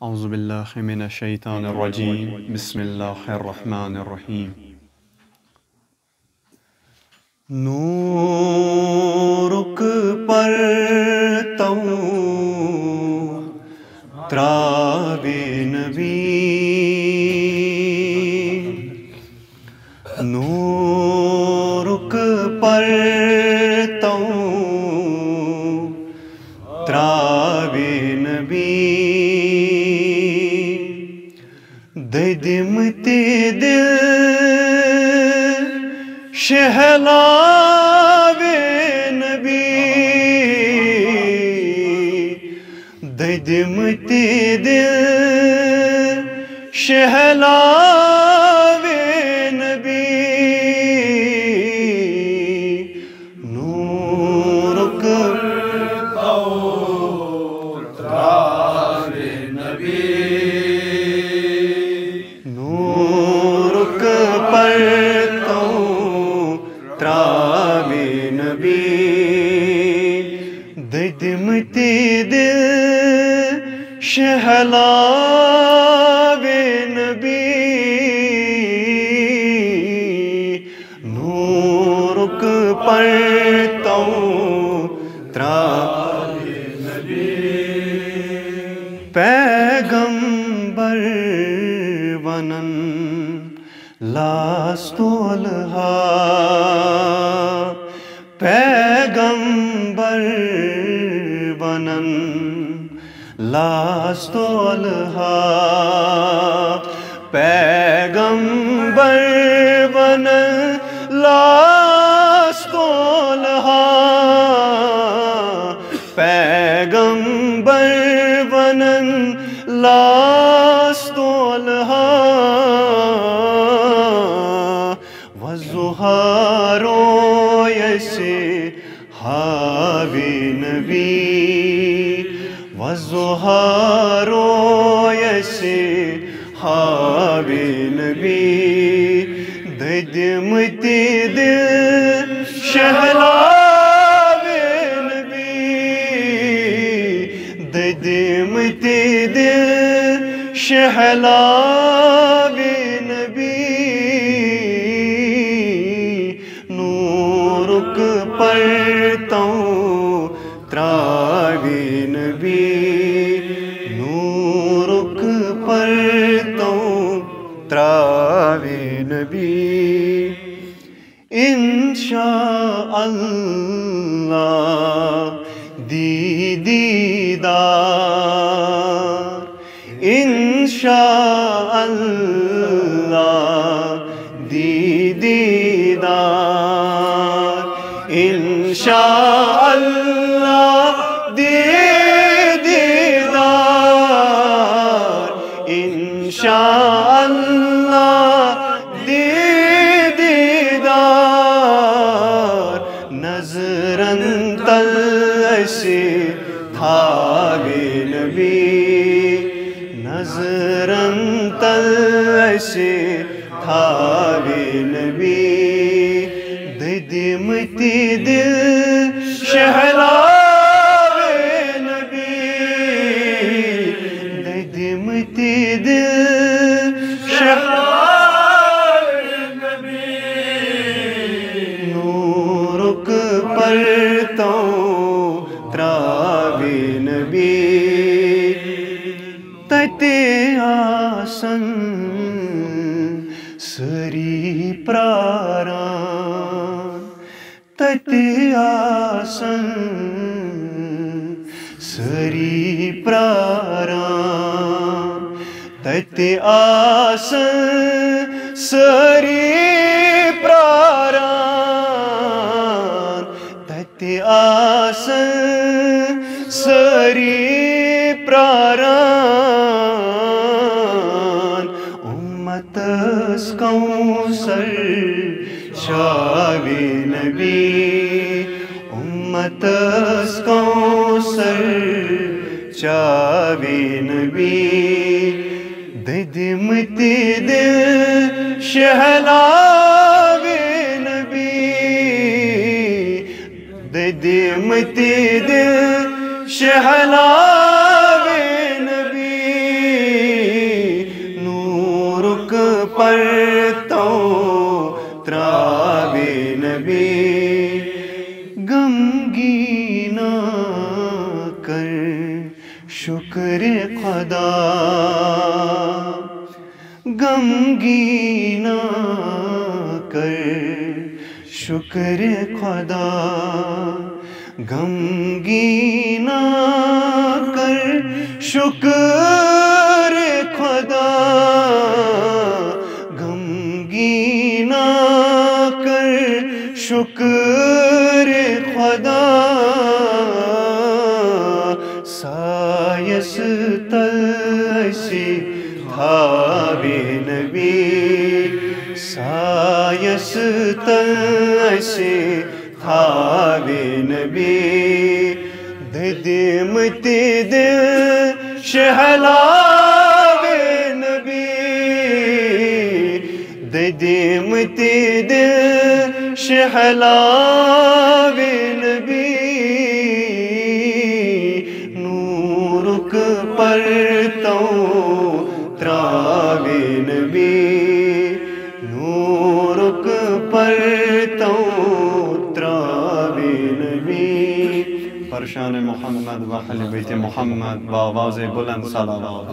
اعوذ باللہ من الشیطان الرجیم بسم اللہ الرحمن الرحیم نورک پر تو تراب نبی نورک پر تو تراب نبی ددمتی دل شہلاوِ نبی ددمتی دل شہلاوِ نبی نورک تراب نبی نورک پر تو تراب نبی ددمتی دل شہلاوِ نبی نورک پر تو تراب نبی پیغمبر ونن لاستولہا پیغمبر ونن لاستولہا پیغمبر ونن لاستولہا پیغمبر ونن لاستولہا وزہارو یسے حاوی نبی وزہارو یسے حاوی نبی ددمتی دل شہلاوِ نبی ددمتی دل شہلاوِ نبی نورک پر تو تراب نبی نورک پر تو تراب نبی انشاءاللہ دیدار انشاءاللہ دیدار انشاءاللہ دیدار انشاءاللہ دیدار نظرن تلسی تھاوِ نبی نظرن تلسی تھاوِ نبی ددمتی دل شہلاوِ نبی ددمتی دل شہلاوِ نبی نورک پر تو تراب نبی تتے آسن سری پراران تتے آسن سری پراران تتے آسن سری پراران تتے آسن سری پراران امتس کوثر چاوِ نبی امتس کوثر چاوِ نبی ددمتی دل شہلاوِ نبی ددمتی دل شہلاوِ نبی نورک پرتوں تراوِ نبی غمگین کر شکر خدا غمگین کر شکر خدا غمگین کر شکر خدا غمگین کر شکر خدا سایس تلسی تھاوِ نبی سایس تلسی تھاوِ نبی ددمت دل شہلاوِ نبی ددمت دل شہلاوِ نبی نورک پرتوں تراوِ نبی نورک پرتوں تراوِ نبی پرشان محمد و اہل بیت محمد بآواز بلند صلوات.